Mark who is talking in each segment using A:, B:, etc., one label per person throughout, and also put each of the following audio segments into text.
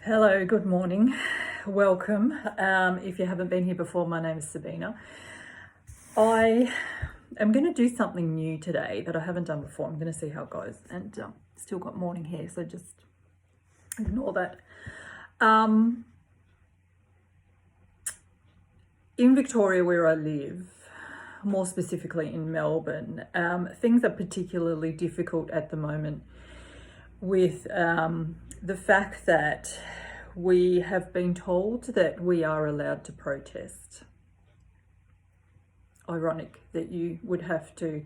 A: Hello, good morning. Welcome. If you haven't been here before, my name is Sabina. I am going to do something new today that I haven't done before. I'm going to see how it goes, and still got morning hair, so just ignore that. In Victoria, where I live, more specifically in Melbourne, things are particularly difficult at the moment with the fact that we have been told that we are allowed to protest. Ironic that you would have to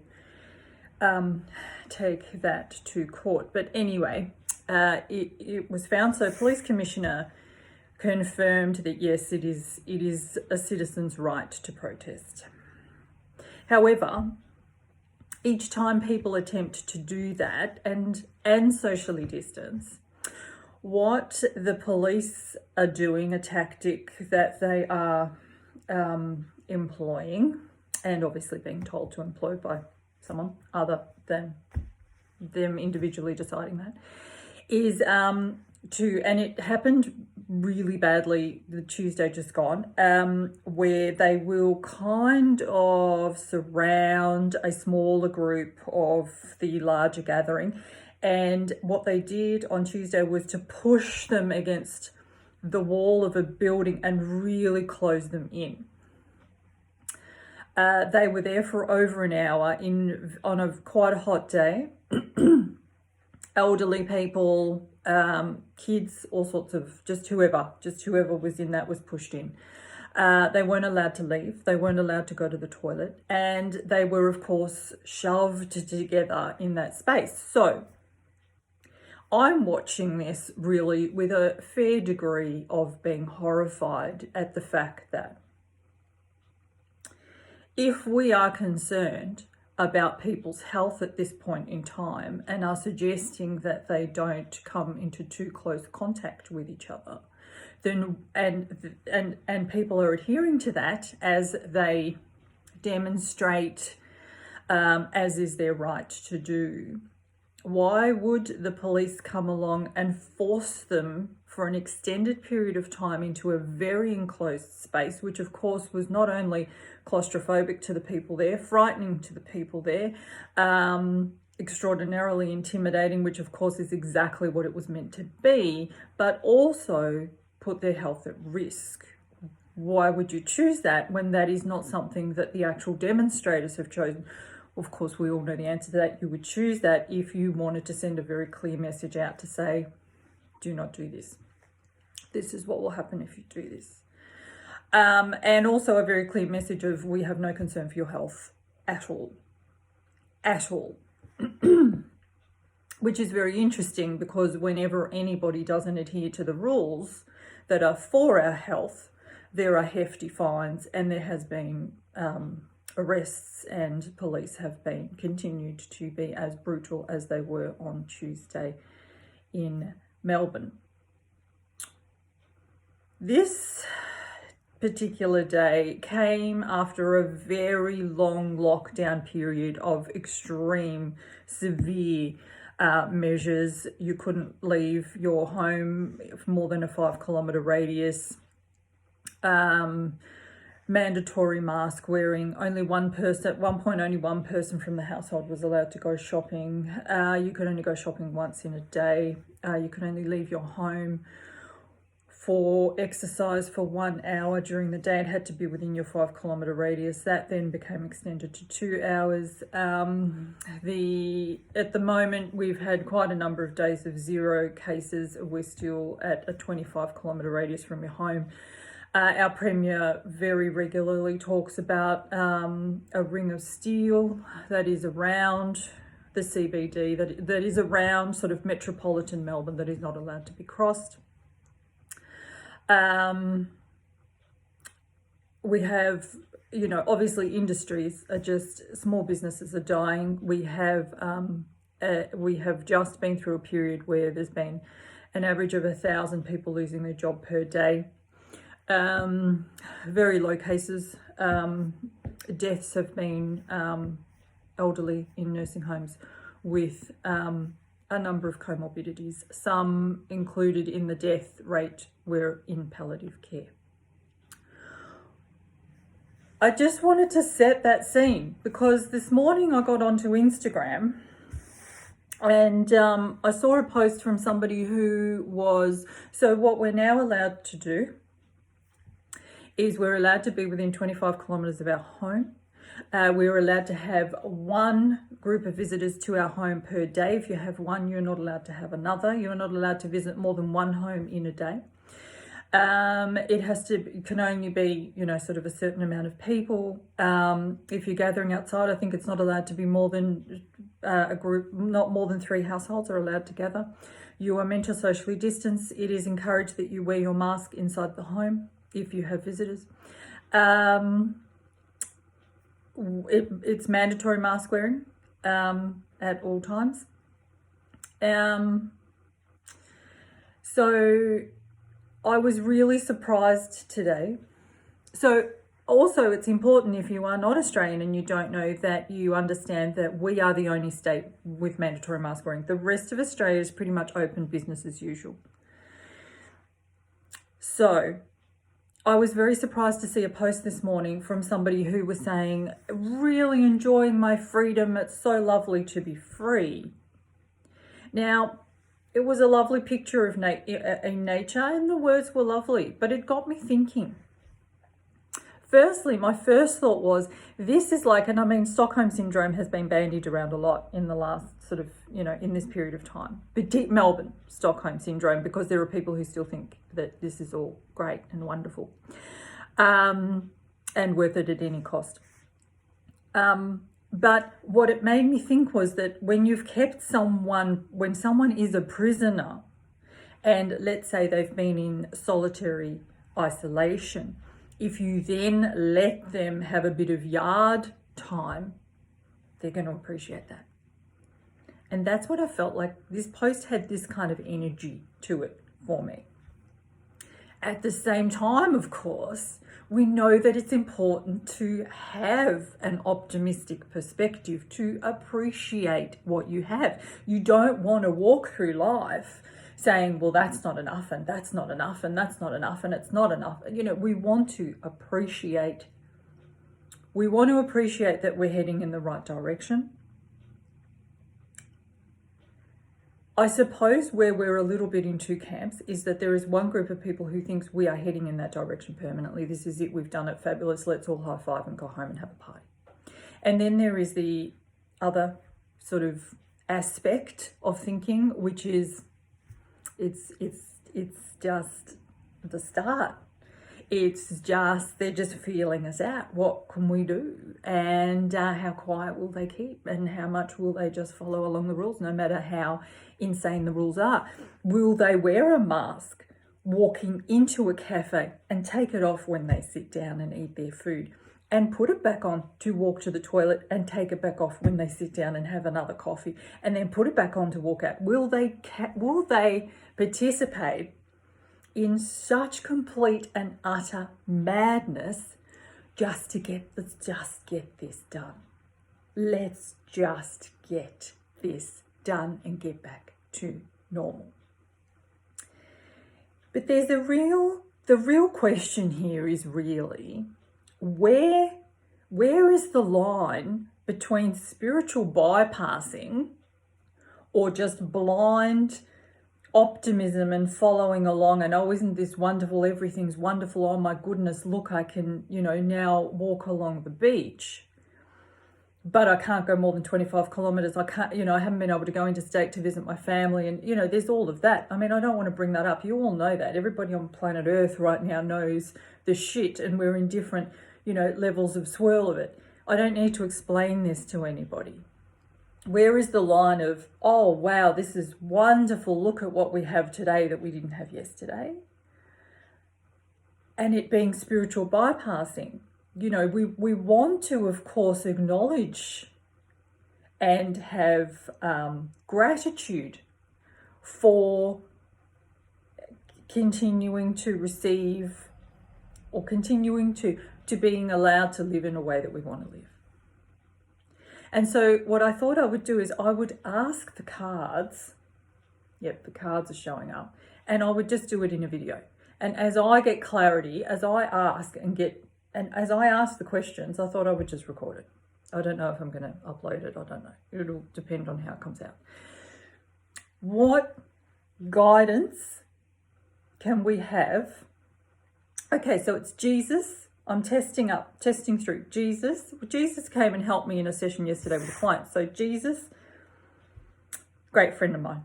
A: take that to court. But anyway, it was found. So police commissioner confirmed that yes, it is a citizen's right to protest. However, each time people attempt to do that and socially distance, what the police are doing, a tactic that they are employing, and obviously being told to employ by someone other than them individually deciding that, is and it happened really badly the Tuesday just gone, where they will kind of surround a smaller group of the larger gathering. And what they did on Tuesday was to push them against the wall of a building and really close them in. They were there for over an hour on a quite a hot day. Elderly people, kids, all sorts of, just whoever was in that was pushed in. They weren't allowed to leave. They weren't allowed to go to the toilet. And they were, of course, shoved together in that space. So I'm watching this really with a fair degree of being horrified at the fact that if we are concerned about people's health at this point in time and are suggesting that they don't come into too close contact with each other, then and people are adhering to that as they demonstrate, as is their right to do, why would the police come along and force them for an extended period of time into a very enclosed space, which of course was not only claustrophobic to the people there, frightening to the people there, extraordinarily intimidating, which of course is exactly what it was meant to be, but also put their health at risk. Why would you choose that when that is not something that the actual demonstrators have chosen? Of course, we all know the answer to that. You would choose that if you wanted to send a very clear message out to say, do not do this. This is what will happen if you do this. And also a very clear message of we have no concern for your health at all. At all. Which is very interesting because whenever anybody doesn't adhere to the rules that are for our health, there are hefty fines and there has been arrests, and police have been continued to be as brutal as they were on Tuesday in Melbourne. This particular day came after a very long lockdown period of extreme, severe measures. You couldn't leave your home for more than a 5-kilometre radius. Mandatory mask wearing. Only one person, at one point, only one person from the household was allowed to go shopping. You could only go shopping once in a day. You could only leave your home for exercise for 1 hour during the day. It had to be within your 5-kilometre radius. That then became extended to 2 hours. At the moment, we've had quite a number of days of 0 cases. We're still at a 25-kilometre radius from your home. Our Premier very regularly talks about a ring of steel that is around the CBD, that is around sort of metropolitan Melbourne, that is not allowed to be crossed. We have, obviously industries are just, small businesses are dying. We have just been through a period where there's been an average of 1,000 people losing their job per day. Very low cases. Deaths have been elderly in nursing homes with a number of comorbidities, some included in the death rate were in palliative care. I just wanted to set that scene because this morning I got onto Instagram and I saw a post from somebody who was, so what we're now allowed to do is we're allowed to be within 25 kilometres of our home. We're allowed to have one group of visitors to our home per day. If you have one, you're not allowed to have another. You're not allowed to visit more than one home in a day. It can only be, sort of a certain amount of people. If you're gathering outside, I think it's not allowed to be more than a group, not more than 3 households are allowed to gather. You are meant to socially distance. It is encouraged that you wear your mask inside the home if you have visitors. It's mandatory mask wearing at all times. So I was really surprised today. So also it's important, if you are not Australian and you don't know, that you understand that we are the only state with mandatory mask wearing. The rest of Australia is pretty much open business as usual. So I was very surprised to see a post this morning from somebody who was saying, really enjoying my freedom. It's so lovely to be free. Now, it was a lovely picture of nature and the words were lovely, but it got me thinking. Firstly, my first thought was, this is like, and I mean, Stockholm Syndrome has been bandied around a lot in the last sort of, in this period of time. But Melbourne, Stockholm Syndrome, because there are people who still think that this is all great and wonderful and worth it at any cost. But what it made me think was that when someone is a prisoner, and let's say they've been in solitary isolation, if you then let them have a bit of yard time, they're going to appreciate that. And that's what I felt like. This post had this kind of energy to it for me. At the same time, of course, we know that it's important to have an optimistic perspective, to appreciate what you have. You don't want to walk through life saying, well, that's not enough, and that's not enough, and that's not enough, and it's not enough. We want to appreciate that we're heading in the right direction. I suppose where we're a little bit in two camps is that there is one group of people who thinks we are heading in that direction permanently. This is it, we've done it, fabulous, let's all high five and go home and have a party. And then there is the other sort of aspect of thinking, which is it's just the start. They're just feeling us out. What can we do? And how quiet will they keep? And how much will they just follow along the rules, no matter how insane the rules are? Will they wear a mask walking into a cafe and take it off when they sit down and eat their food, and put it back on to walk to the toilet and take it back off when they sit down and have another coffee, and then put it back on to walk out? Will they participate in such complete and utter madness just to let's just get this done? Let's just get this done and get back to normal. But there's the real question here is really, where is the line between spiritual bypassing or just blind optimism and following along and, oh, isn't this wonderful, everything's wonderful, oh my goodness, look, I can now walk along the beach, but I can't go more than 25 kilometers. I can't, I haven't been able to go interstate to visit my family, and there's all of that. I mean, I don't want to bring that up. You all know that. Everybody on planet Earth right now knows the shit, and we're in different levels of swirl of it. I don't need to explain this to anybody. Where is the line of, oh, wow, this is wonderful, look at what we have today that we didn't have yesterday, and it being spiritual bypassing? We want to, of course, acknowledge and have gratitude for continuing to receive or continuing to being allowed to live in a way that we want to live. And so what I thought I would do is I would ask the cards Yep, the cards are showing up. And I would just do it in a video. And as I get clarity, as I ask as I ask the questions, I thought I would just record it. I don't know if I'm going to upload it. I don't know. It'll depend on how it comes out. What guidance can we have? Okay, so it's Jesus. I'm testing through Jesus. Jesus came and helped me in a session yesterday with a client. So Jesus, great friend of mine.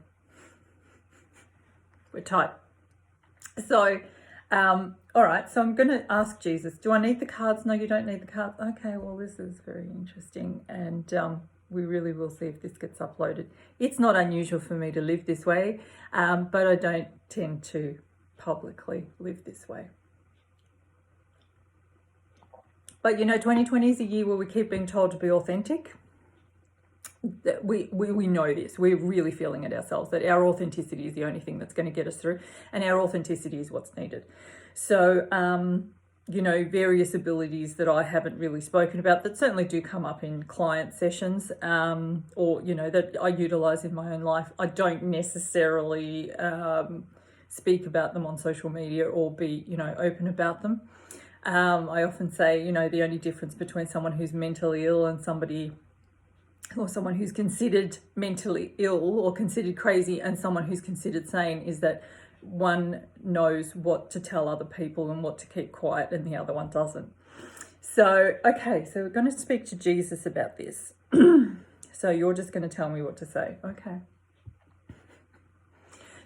A: We're tight. So, all right. So I'm going to ask Jesus, do I need the cards? No, you don't need the cards. Okay, well, this is very interesting. And we really will see if this gets uploaded. It's not unusual for me to live this way, but I don't tend to publicly live this way. But, 2020 is a year where we keep being told to be authentic. We know this. We're really feeling it ourselves, that our authenticity is the only thing that's going to get us through, and our authenticity is what's needed. So, various abilities that I haven't really spoken about that certainly do come up in client sessions, or, that I utilize in my own life. I don't necessarily speak about them on social media or be, open about them. I often say, the only difference between someone who's mentally ill and someone who's considered mentally ill or considered crazy and someone who's considered sane is that one knows what to tell other people and what to keep quiet and the other one doesn't. So, okay, so we're going to speak to Jesus about this. So you're just going to tell me what to say. Okay.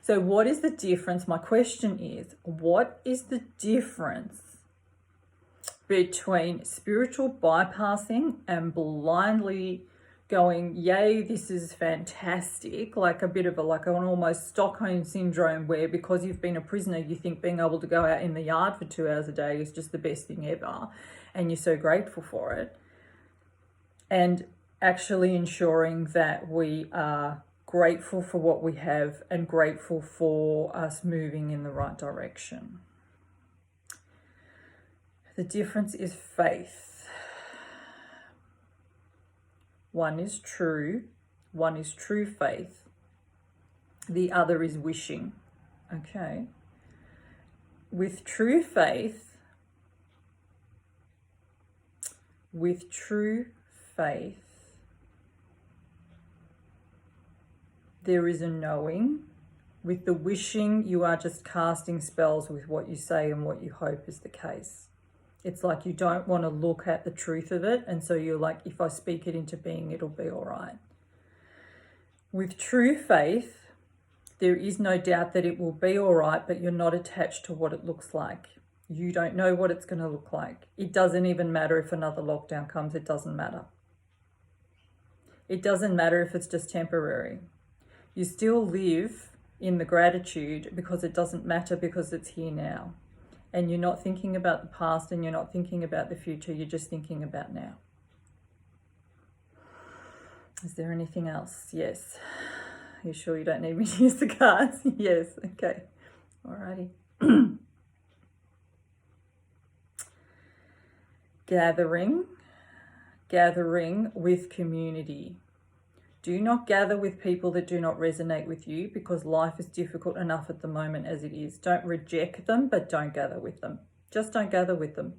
A: So what is the difference? My question is, what is the difference between spiritual bypassing and blindly going, yay, this is fantastic, like a bit of an almost Stockholm syndrome where because you've been a prisoner, you think being able to go out in the yard for 2 hours a day is just the best thing ever and you're so grateful for it, and actually ensuring that we are grateful for what we have and grateful for us moving in the right direction. The difference is faith. One is true faith. The other is wishing. Okay. With true faith, there is a knowing. With the wishing, you are just casting spells with what you say and what you hope is the case. It's like you don't want to look at the truth of it. And so you're like, if I speak it into being, it'll be all right. With true faith, there is no doubt that it will be all right, but you're not attached to what it looks like. You don't know what it's going to look like. It doesn't even matter if another lockdown comes. It doesn't matter. It doesn't matter if it's just temporary. You still live in the gratitude because it doesn't matter, because it's here now. And you're not thinking about the past and you're not thinking about the future. You're just thinking about now. Is there anything else? Yes. Are you sure you don't need me to use the cards? Yes. Okay. Alrighty. Gathering with community. Do not gather with people that do not resonate with you, because life is difficult enough at the moment as it is. Don't reject them, but don't gather with them. Just don't gather with them.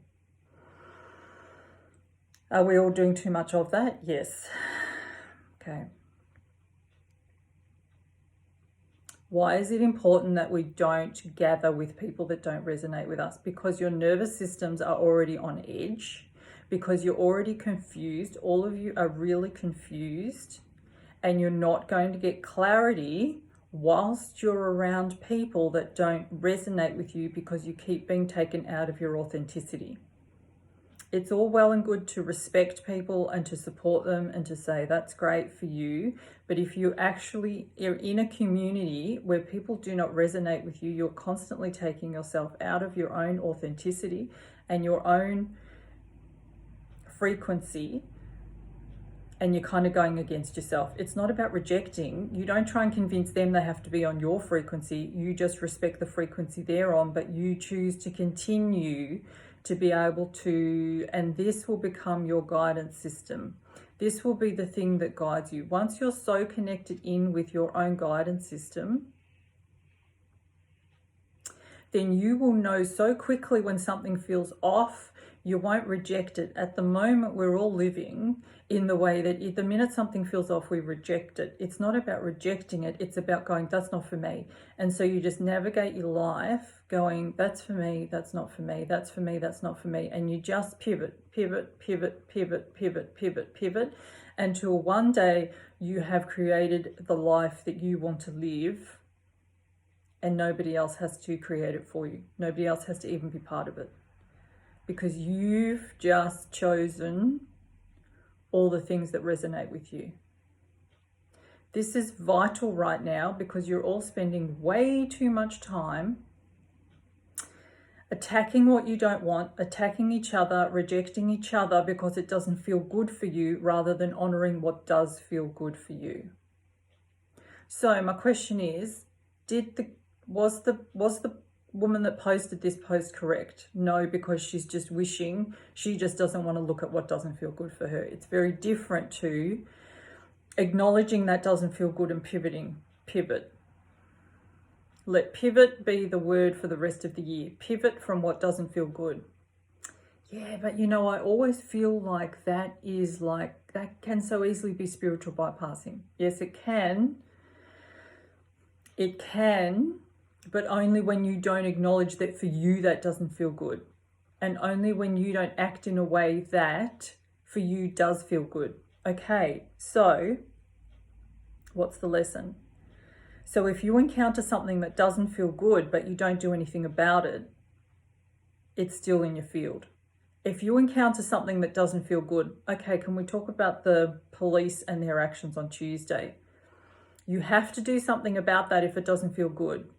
A: Are we all doing too much of that? Yes. Okay. Why is it important that we don't gather with people that don't resonate with us? Because your nervous systems are already on edge, because you're already confused. All of you are really confused. And you're not going to get clarity whilst you're around people that don't resonate with you, because you keep being taken out of your authenticity. It's all well and good to respect people and to support them and to say that's great for you. But if you actually are in a community where people do not resonate with you, you're constantly taking yourself out of your own authenticity and your own frequency, and you're kind of going against yourself. It's not about rejecting. You don't try and convince them they have to be on your frequency. You just respect the frequency they're on, but you choose to continue to be able to, and this will become your guidance system. This will be the thing that guides you. Once you're so connected in with your own guidance system, then you will know so quickly when something feels off. You won't reject it. At the moment, we're all living in the way that the minute something feels off, we reject it. It's not about rejecting it. It's about going, that's not for me. And so you just navigate your life going, that's for me, that's not for me, that's for me, that's not for me. And you just pivot until one day you have created the life that you want to live, and nobody else has to create it for you. Nobody else has to even be part of it, because you've just chosen all the things that resonate with you. This is vital right now because you're all spending way too much time attacking what you don't want, attacking each other, rejecting each other because it doesn't feel good for you, rather than honoring what does feel good for you. So my question is, was the woman that posted this post correct? No, because she's just wishing. She just doesn't want to look at what doesn't feel good for her. It's very different to acknowledging that doesn't feel good and pivoting. Pivot. Let pivot be the word for the rest of the year. Pivot from what doesn't feel good. Yeah, but you know, I always feel like that can so easily be spiritual bypassing. Yes, it can. It can, but only when you don't acknowledge that for you that doesn't feel good. And only when you don't act in a way that for you does feel good. Okay, so what's the lesson? So if you encounter something that doesn't feel good, but you don't do anything about it, it's still in your field. If you encounter something that doesn't feel good, okay, can we talk about the police and their actions on Tuesday? You have to do something about that if it doesn't feel good.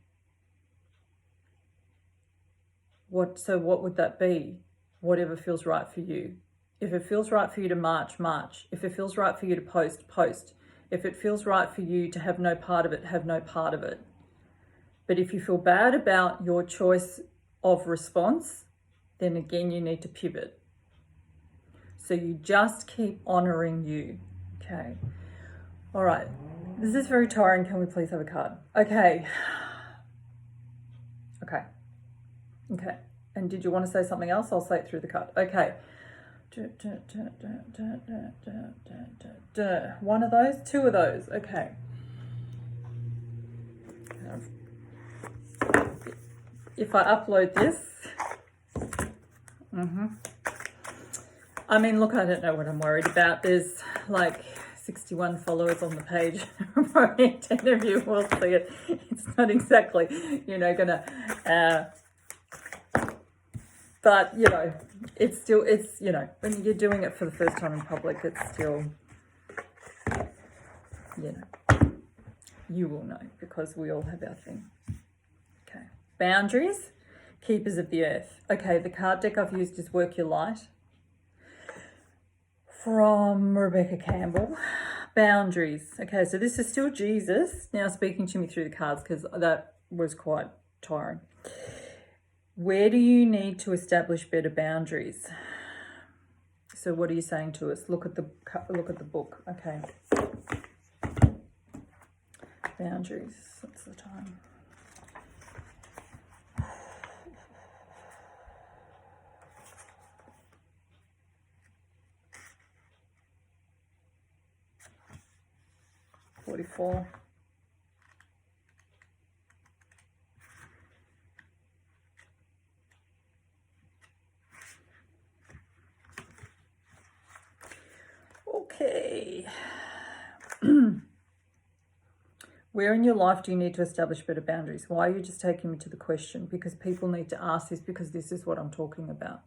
A: So what would that be? Whatever feels right for you. If it feels right for you to march, march. If it feels right for you to post, post. If it feels right for you to have no part of it, have no part of it. But if you feel bad about your choice of response, then again, you need to pivot. So you just keep honoring you. Okay. All right. This is very tiring. Can we please have a card? Okay. Okay. And did you want to say something else? I'll say it through the card. Okay. One of those, two of those. Okay. If I upload this, I mean, look, I don't know what I'm worried about. There's like 61 followers on the page. Probably 10 of you will see it. It's not exactly, gonna, but, it's still, when you're doing it for the first time in public, it's still, you will know because we all have our thing. Okay. Boundaries, keepers of the earth. Okay, the card deck I've used is Work Your Light from Rebecca Campbell. Boundaries. Okay, so this is still Jesus now speaking to me through the cards because that was quite tiring. Where do you need to establish better boundaries? So what are you saying to us? Look at the book. Okay. Boundaries. What's the time? $44. Okay. Where in your life do you need to establish better boundaries? Why are you just taking me to the question? Because people need to ask this because this is what I'm talking about.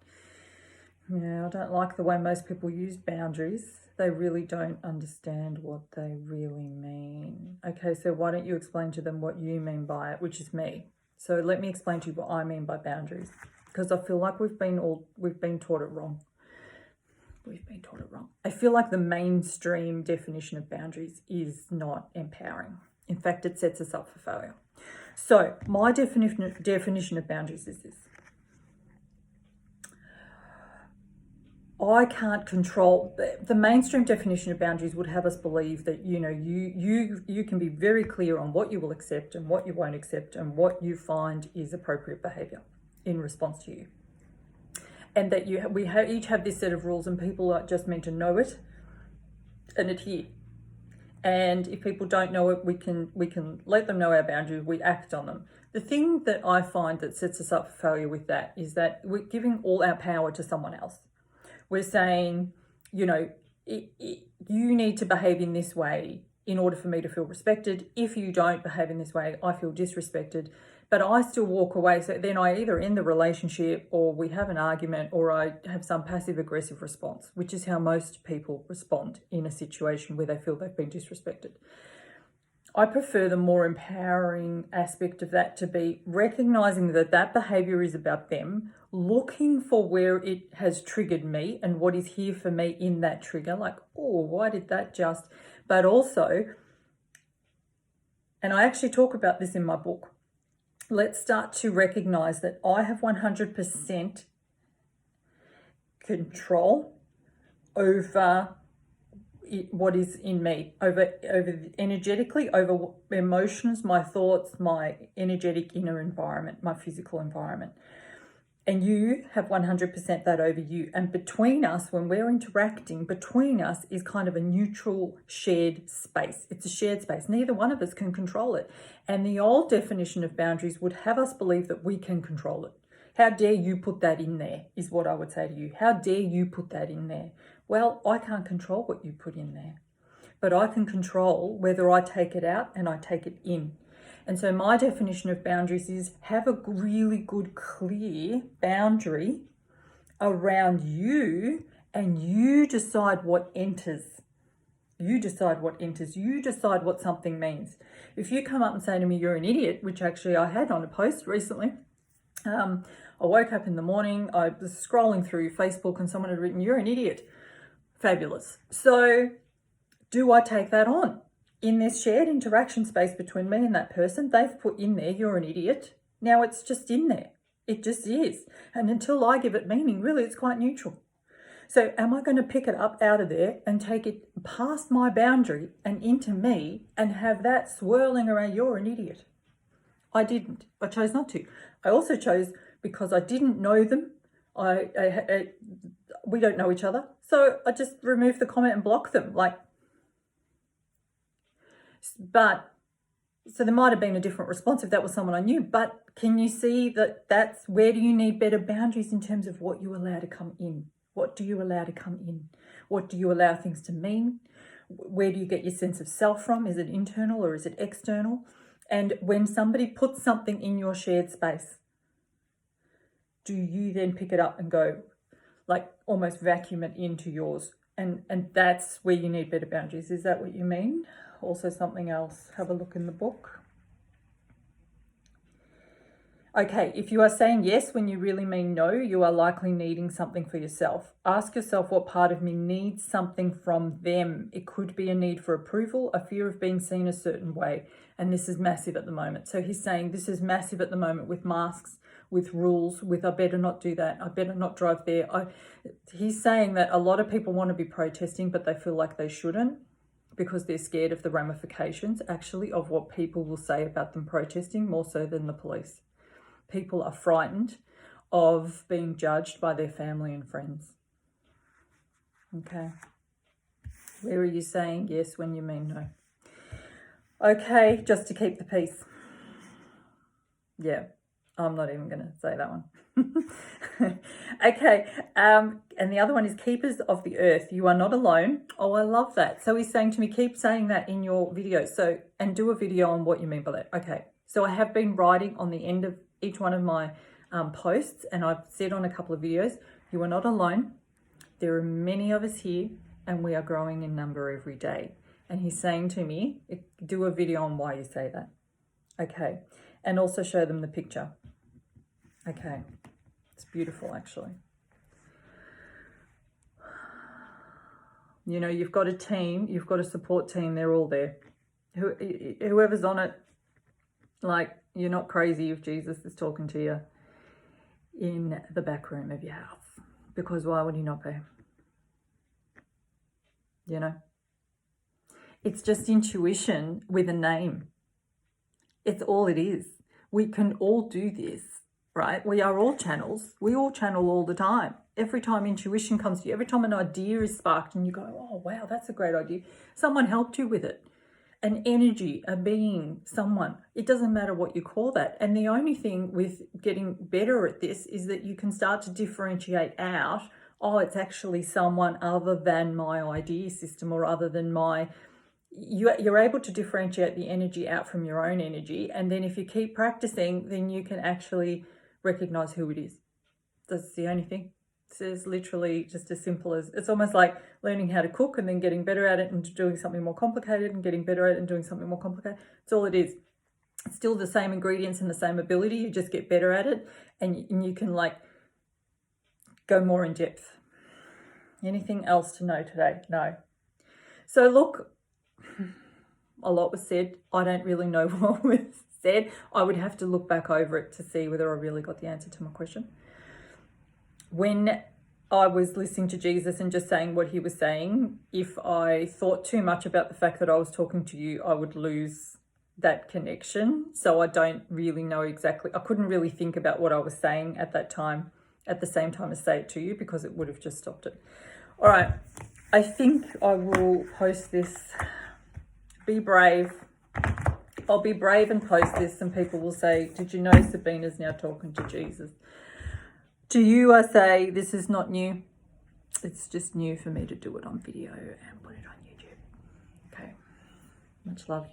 A: Yeah, I don't like the way most people use boundaries. They really don't understand what they really mean. Okay, so why don't you explain to them what you mean by it, which is me. So let me explain to you what I mean by boundaries, because I feel like we've been taught it wrong. We've been taught it wrong. I feel like the mainstream definition of boundaries is not empowering. In fact, it sets us up for failure. So my definition of boundaries is this. I can't control. The mainstream definition of boundaries would have us believe that, you know, you can be very clear on what you will accept and what you won't accept and what you find is appropriate behavior in response to you. And that each have this set of rules, and people are just meant to know it and adhere. And if people don't know it, we can let them know our boundaries, we act on them. The thing that I find that sets us up for failure with that is that we're giving all our power to someone else. We're saying, you know, you need to behave in this way in order for me to feel respected. If you don't behave in this way, I feel disrespected. But I still walk away. So then I either end the relationship, or we have an argument, or I have some passive aggressive response, which is how most people respond in a situation where they feel they've been disrespected. I prefer the more empowering aspect of that to be recognizing that that behavior is about them, looking for where it has triggered me and what is here for me in that trigger. Like, oh, why did that just? But also, and I actually talk about this in my book, let's start to recognize that I have 100% control over what is in me, over energetically, over emotions, my thoughts, my energetic inner environment, my physical environment. And you have 100% that over you. And between us, when we're interacting, between us is kind of a neutral shared space. It's a shared space. Neither one of us can control it. And the old definition of boundaries would have us believe that we can control it. How dare you put that in there, is what I would say to you. How dare you put that in there? Well, I can't control what you put in there, but I can control whether I take it out and I take it in. And so my definition of boundaries is have a really good, clear boundary around you, and you decide what enters. You decide what enters. You decide what something means. If you come up and say to me, you're an idiot, which actually I had on a post recently. I woke up in the morning, I was scrolling through Facebook and someone had written, you're an idiot. Fabulous. So do I take that on? In this shared interaction space between me and that person, they've put in there, you're an idiot. Now it's just in there. It just is. And until I give it meaning, really, it's quite neutral. So am I going to pick it up out of there and take it past my boundary and into me and have that swirling around, you're an idiot? I didn't. I chose not to. I also chose because I didn't know them. We don't know each other. So I just removed the comment and blocked them. So there might have been a different response if that was someone I knew, but can you see that that's where do you need better boundaries in terms of what you allow to come in? What do you allow to come in? What do you allow things to mean? Where do you get your sense of self from? Is it internal or is it external? And when somebody puts something in your shared space, do you then pick it up and go, like almost vacuum it into yours? And that's where you need better boundaries. Is that what you mean? Also something else, have a look in the book. Okay, if you are saying yes when you really mean no, you are likely needing something for yourself. Ask yourself what part of me needs something from them. It could be a need for approval, a fear of being seen a certain way. And this is massive at the moment. So he's saying this is massive at the moment with masks, with rules, with I better not do that, I better not drive there. He's saying that a lot of people want to be protesting, but they feel like they shouldn't because they're scared of the ramifications, actually, of what people will say about them protesting, more so than the police. People are frightened of being judged by their family and friends. Okay. Where are you saying yes when you mean no? Okay, just to keep the peace. Yeah, I'm not even going to say that one. Okay, and the other one is keepers of the earth. You are not alone. Oh, I love that. So he's saying to me, keep saying that in your video. So, and do a video on what you mean by that. Okay, so I have been writing on the end of each one of my posts, and I've said on a couple of videos, you are not alone. There are many of us here, and we are growing in number every day. And he's saying to me, do a video on why you say that. Okay, and also show them the picture. Okay, it's beautiful, actually. You know, you've got a team, you've got a support team, they're all there. Whoever's on it, like, you're not crazy if Jesus is talking to you in the back room of your house, because why would he not be? you know. It's just intuition with a name. It's all it is. We can all do this, right? We are all channels. We all channel all the time. Every time intuition comes to you, every time an idea is sparked and you go, oh, wow, that's a great idea. Someone helped you with it. An energy, a being, someone. It doesn't matter what you call that. And the only thing with getting better at this is that you can start to differentiate out, oh, it's actually someone other than my idea system or other than my... You're able to differentiate the energy out from your own energy. And then if you keep practicing, then you can actually recognize who it is. That's the only thing. It's literally just as simple as, it's almost like learning how to cook and then getting better at it and doing something more complicated and getting better at it and doing something more complicated. It's all it is. It's still the same ingredients and the same ability. You just get better at it and you can like go more in depth. Anything else to know today? No. So look, a lot was said. I don't really know what was said. I would have to look back over it to see whether I really got the answer to my question. When I was listening to Jesus and just saying what he was saying, if I thought too much about the fact that I was talking to you, I would lose that connection. So I don't really know exactly. I couldn't really think about what I was saying at that time, at the same time as say it to you, because it would have just stopped it. All right. I think I will post this. Be brave. I'll be brave and post this, and people will say, did you know Sabina's now talking to Jesus? To you, I say, this is not new. It's just new for me to do it on video and put it on YouTube. Okay. Much love.